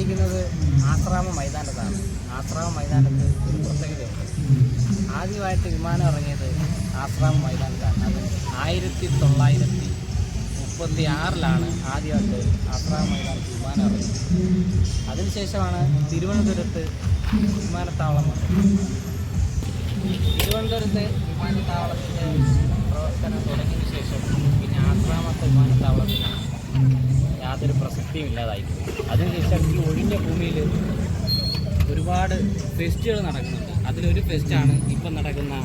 നിൽക്കുന്നത് ആശ്രാമ മൈതാനത്താണ്. ആശ്രാമ മൈതാനത്ത് ഒരു പ്രത്യേകതയുണ്ട്. ആദ്യമായിട്ട് വിമാനം ഇറങ്ങിയത് ആശ്രാമ മൈതാനത്താണ്. അത് 1936 ആദ്യമായിട്ട് ആശ്രാമ മൈതാനത്ത് വിമാനം ഇറങ്ങിയത്. അതിനുശേഷമാണ് തിരുവനന്തപുരത്ത് വിമാനത്താവളം വന്നത്. തിരുവനന്തപുരത്ത് വിമാനത്താവളത്തിൻ്റെ പ്രവർത്തനം തുടങ്ങിയതിന് ശേഷം പിന്നെ ആശ്രാമത്തെ വിമാനത്താവളത്തിന് യാതൊരു പ്രസക്തിയും ഇല്ലാതായിപ്പോയി. അതിനുശേഷം ഈ ഒഴിഞ്ഞ ഭൂമിയിൽ ഒരുപാട് ഫെസ്റ്റുകൾ നടക്കുന്നുണ്ട്. അതിലൊരു ഫെസ്റ്റാണ് ഇപ്പം നടക്കുന്ന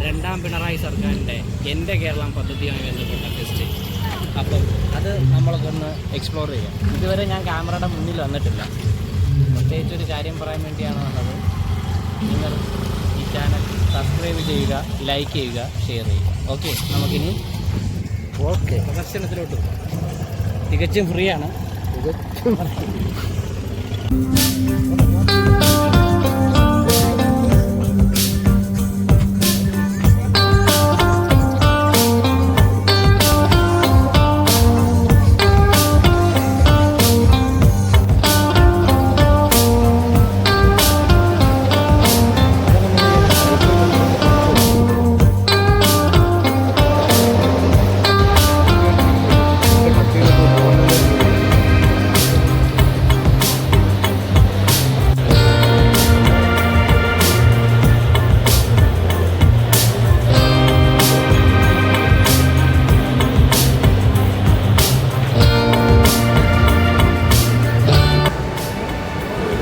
2ാം പിണറായി സർക്കാരിൻ്റെ എൻ്റെ കേരളം പദ്ധതിയുമായി ബന്ധപ്പെട്ട ഫെസ്റ്റ്. അപ്പം അത് നമ്മളൊന്ന് എക്സ്പ്ലോർ ചെയ്യാം. ഇതുവരെ ഞാൻ ക്യാമറയുടെ മുന്നിൽ വന്നിട്ടില്ല. പ്രത്യേകിച്ചൊരു കാര്യം പറയാൻ വേണ്ടിയാണ് വന്നത്. നിങ്ങൾ ഈ ചാനൽ സബ്സ്ക്രൈബ് ചെയ്യുക, ലൈക്ക് ചെയ്യുക, ഷെയർ ചെയ്യുക. ഓക്കെ, നമുക്കിനി പ്രദർശനത്തിലോട്ട് പോകാം. തികച്ചും ഫ്രീ ആണ്.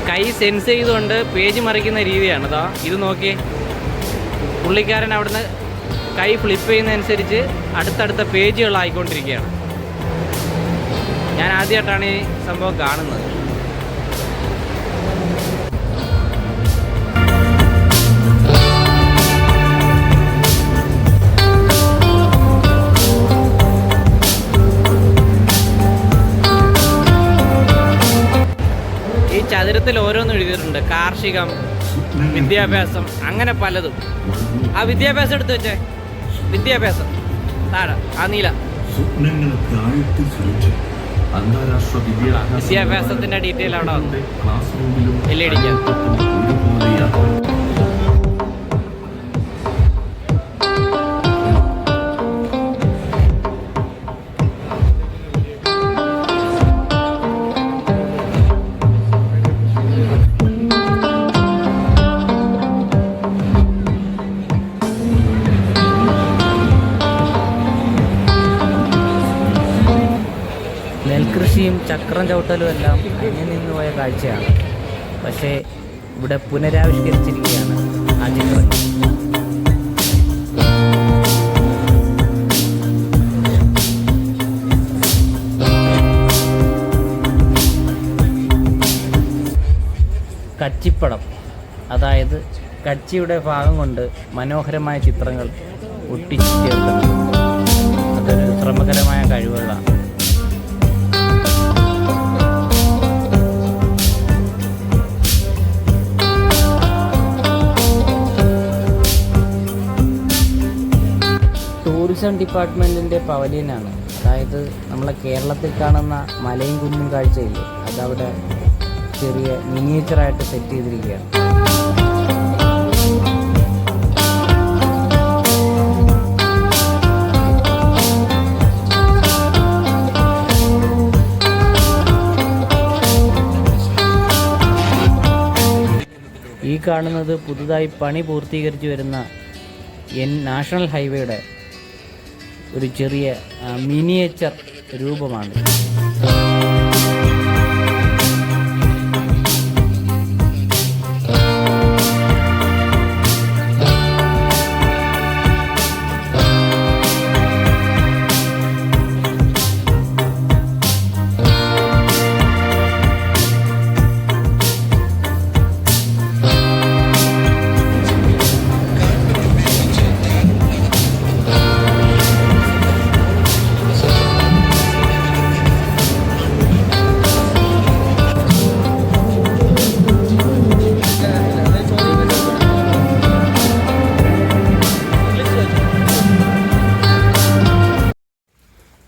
കൈ സെൻസ് ചെയ്തുകൊണ്ട് പേജ് മറിക്കുന്ന രീതിയാണ്. അതാ ഇത് നോക്കിയേ, പുള്ളിക്കാരൻ അവിടുന്ന് കൈ ഫ്ലിപ്പ് ചെയ്യുന്നതനുസരിച്ച് അടുത്തടുത്ത പേജുകളായിക്കൊണ്ടിരിക്കുകയാണ്. ഞാൻ ആദ്യമായിട്ടാണ് ഈ സംഭവം കാണുന്നത്. ചതുരത്തിൽ ഓരോന്നും എഴുതിയിട്ടുണ്ട്. കാർഷികം, വിദ്യാഭ്യാസം, അങ്ങനെ പലതും. ആ വിദ്യാഭ്യാസം എടുത്ത് വെച്ചേ, വിദ്യാഭ്യാസം താഴെ ആ നീല വിദ്യാഭ്യാസത്തിന്റെ ഡീറ്റെയിൽ അവിടെ വന്നു LED. നെൽകൃഷിയും ചക്രം ചവിട്ടലും എല്ലാം അന്യം നിന്ന് പോയ കാഴ്ചയാണ്. പക്ഷേ ഇവിടെ പുനരാവിഷ്കരിച്ചിരിക്കുകയാണ് ആ ചിത്രങ്ങൾ. കച്ചിപ്പടം, അതായത് കച്ചിയുടെ ഭാഗം കൊണ്ട് മനോഹരമായ ചിത്രങ്ങൾ ഒട്ടിച്ചു ചേർക്കുന്നത് അതൊരു ശ്രമകരമായ കഴിവുകളാണ്. ടൂറിസം ഡിപ്പാർട്ട്മെൻറ്റിൻ്റെ പവലിയനാണ്. അതായത് നമ്മളെ കേരളത്തിൽ കാണുന്ന മലയും കുന്നും കാഴ്ചയില്ലേ, അതവിടെ ചെറിയ മിനിയേച്ചറായിട്ട് സെറ്റ് ചെയ്തിരിക്കുകയാണ്. ഈ കാണുന്നത് പുതുതായി പണി പൂർത്തീകരിച്ചു വരുന്ന നാഷണൽ ഹൈവേയുടെ ഒരു ചെറിയ മിനിയേച്ചർ രൂപമാണ്.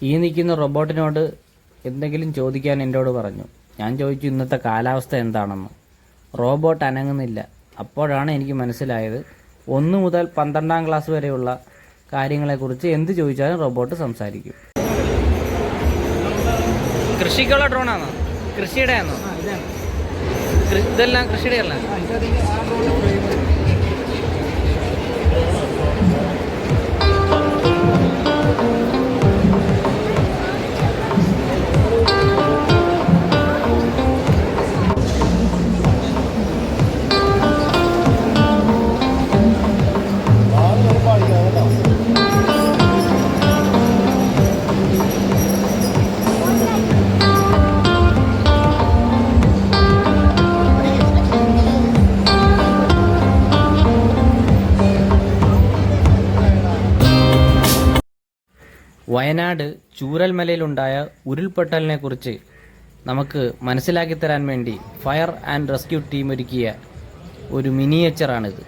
ഈ നിൽക്കുന്ന റോബോട്ടിനോട് എന്തെങ്കിലും ചോദിക്കാൻ എന്നോട് പറഞ്ഞു. ഞാൻ ചോദിച്ചു ഇന്നത്തെ കാലാവസ്ഥ എന്താണെന്ന്. റോബോട്ട് അനങ്ങുന്നില്ല. അപ്പോഴാണ് എനിക്ക് മനസ്സിലായത് 1 മുതൽ 12ാം ക്ലാസ് വരെയുള്ള കാര്യങ്ങളെക്കുറിച്ച് എന്ത് ചോദിച്ചാലും റോബോട്ട് സംസാരിക്കും. കൃഷിക്കുള്ള ഡ്രോണാണോ? കൃഷിയുടെ ആണോ? ഇതെല്ലാം കൃഷിയുടെ അല്ല. വയനാട് ചൂരൽമലയിലുണ്ടായ ഉരുൾപൊട്ടലിനെക്കുറിച്ച് നമുക്ക് മനസ്സിലാക്കി തരാൻ വേണ്ടി ഫയർ ആൻഡ് റെസ്ക്യൂ ടീം ഒരുക്കിയ ഒരു മിനിയേച്ചറാണിത്.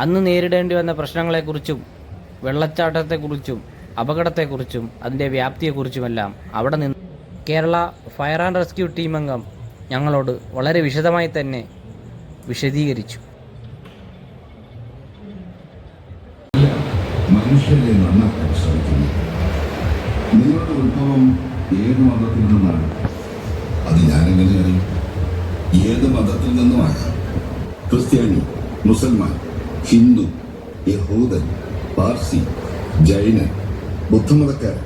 അന്ന് നേരിടേണ്ടി വന്ന പ്രശ്നങ്ങളെക്കുറിച്ചും വെള്ളച്ചാട്ടത്തെക്കുറിച്ചും അപകടത്തെക്കുറിച്ചും അതിൻ്റെ വ്യാപ്തിയെക്കുറിച്ചുമെല്ലാം അവിടെ നിന്ന് Kerala fire and rescue team അംഗം ഞങ്ങളോട് വളരെ വിശദമായി തന്നെ വിശദീകരിച്ചു. മനുഷ്യരെ നന്നാക്കാൻ ശ്രമിക്കുന്നു. നിങ്ങളുടെ ഉത്ഭവം ഏത് മതത്തിൽ നിന്നാണ്? അത് ഞാനെങ്ങനെ അറിയും? ഏത് മതത്തിൽ നിന്നുമാകാം. ക്രിസ്ത്യാനി, മുസൽമാൻ, ഹിന്ദു, യഹൂദൻ, പാർസി, ജൈനൻ, ബുദ്ധമതക്കാരൻ,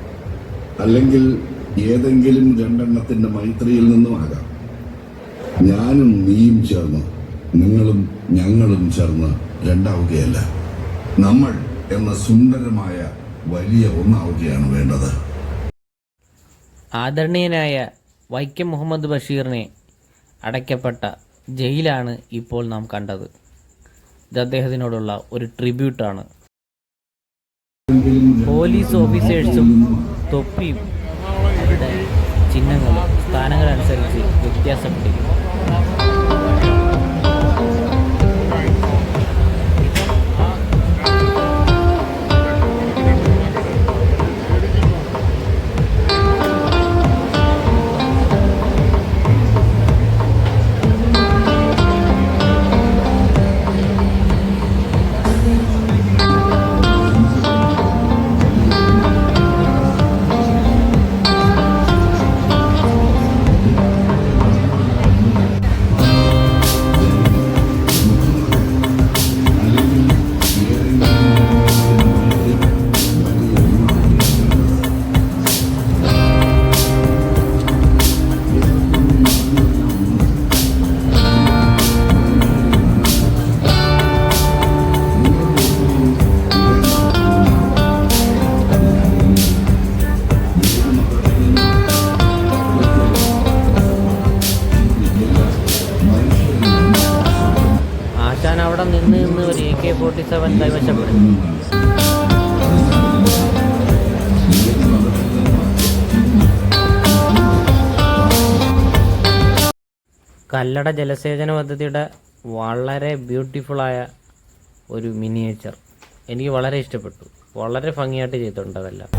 അല്ലെങ്കിൽ ഏതെങ്കിലും രണ്ടെണ്ണത്തിന്റെ മൈത്രിയിൽ നിന്നുമാകാം. ഞാനും നീയും ചേർന്ന്, നിങ്ങളും ഞങ്ങളും ചേർന്ന് രണ്ടാവുകയല്ല, നമ്മൾ എന്ന സുന്ദരമായ വലിയ ഒന്നാവുകയാണ് വേണ്ടത്. ആദരണീയനായ വൈക്കം മുഹമ്മദ് ബഷീറിനെ അടയ്ക്കപ്പെട്ട ജയിലാണ് ഇപ്പോൾ നാം കണ്ടത്. ഇത് അദ്ദേഹത്തിനോടുള്ള ഒരു ട്രിബ്യൂട്ടാണ്. പോലീസ് ഓഫീസേഴ്സും തൊപ്പിയും അവരുടെ ചിഹ്നങ്ങളും സ്ഥാനങ്ങളനുസരിച്ച് വ്യത്യാസപ്പെട്ടിരിക്കുന്നു. അവിടെ നിന്ന് ഒരു AK-47 കൈവശപ്പെടുത്തി. കല്ലട ജലസേചന പദ്ധതിയുടെ വളരെ ബ്യൂട്ടിഫുള്ളായ ഒരു മിനിയേച്ചർ എനിക്ക് വളരെ ഇഷ്ടപ്പെട്ടു. വളരെ ഭംഗിയായിട്ട് ചെയ്തിട്ടുണ്ട് അതെല്ലാം.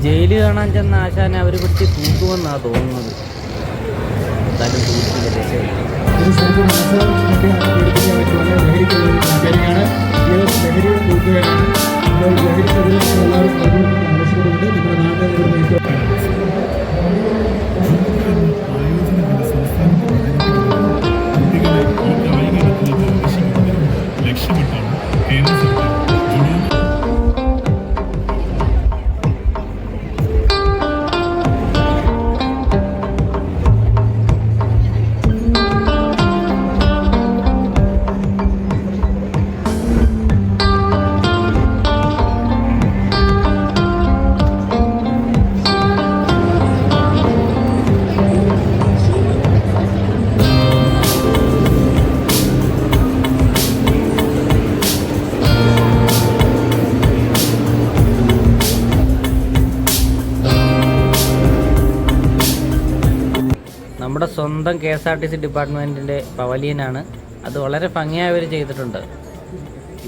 ജയില് കാണാൻ ചെന്ന ആശാനെ അവർ പിടിച്ച് തൂക്കുമെന്നാണ് തോന്നുന്നത്. എന്തായാലും ലക്ഷ്യമിട്ടാണ് കേന്ദ്ര സർക്കാർ നമ്മുടെ സ്വന്തം KSRTC ഡിപ്പാർട്ട്മെൻറ്റിൻ്റെ പവലിയനാണ്. അത് വളരെ ഭംഗിയായി അവർ ചെയ്തിട്ടുണ്ട്.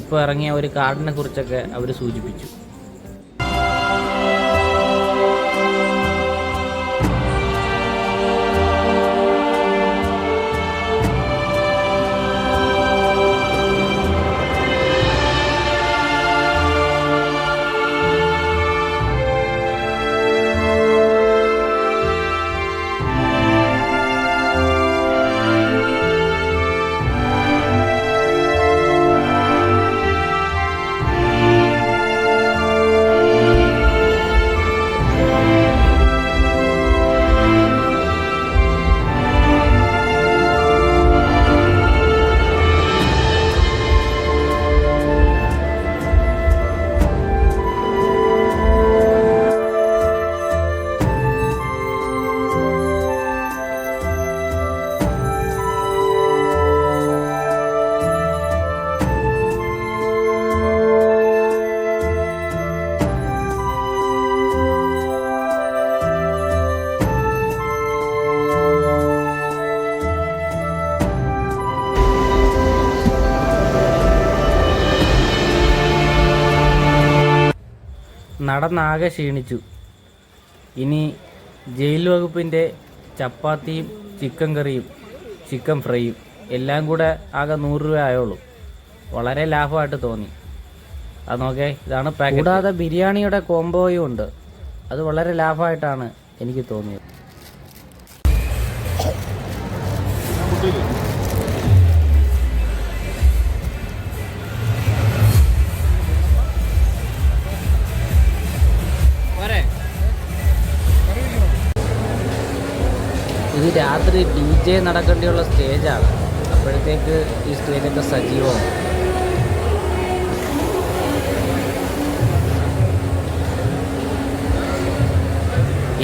ഇപ്പോൾ ഇറങ്ങിയ ഒരു കാർഡിനെ കുറിച്ചൊക്കെ അവർ സൂചിപ്പിച്ചു. നടന്നാകെ ക്ഷീണിച്ചു. ഇനി ജയിൽ വകുപ്പിൻ്റെ ചപ്പാത്തിയും ചിക്കൻ കറിയും ചിക്കൻ ഫ്രൈയും എല്ലാം കൂടെ ആകെ 100 രൂപ ആയുള്ളൂ. വളരെ ലാഭമായിട്ട് തോന്നി. അത് നോക്കേ, ഇതാണ് പാക്കറ്റ്. കൂടാതെ ബിരിയാണിയുടെ കോംബോയും ഉണ്ട്. അത് വളരെ ലാഭമായിട്ടാണ് എനിക്ക് തോന്നിയത്. ഇത് രാത്രി DJ നടക്കേണ്ടിയുള്ള സ്റ്റേജാണ്. അപ്പോഴത്തേക്ക് ഈ സ്റ്റേജൊക്കെ സജീവമാണ്.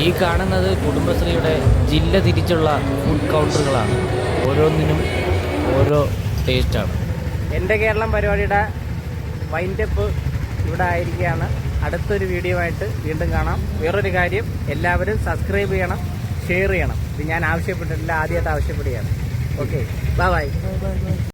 ഈ കാണുന്നത് കുടുംബശ്രീയുടെ ജില്ല തിരിച്ചുള്ള ഫുഡ് കൗണ്ടറുകളാണ്. ഓരോന്നിനും ഓരോ ടേസ്റ്റാണ്. എൻ്റെ കേരളം പരിപാടിയുടെ വൈൻഡപ്പ് ഇവിടെ ആയിരിക്കുകയാണ്. അടുത്തൊരു വീഡിയോ ആയിട്ട് വീണ്ടും കാണാം. വേറൊരു കാര്യം, എല്ലാവരും സബ്സ്ക്രൈബ് ചെയ്യണം, ഷെയർ ചെയ്യണം. ഇത് ഞാൻ ആവശ്യപ്പെട്ടിട്ടില്ല, ആദ്യമായിട്ട് ആവശ്യപ്പെടുകയാണ്. Okay, bye bye.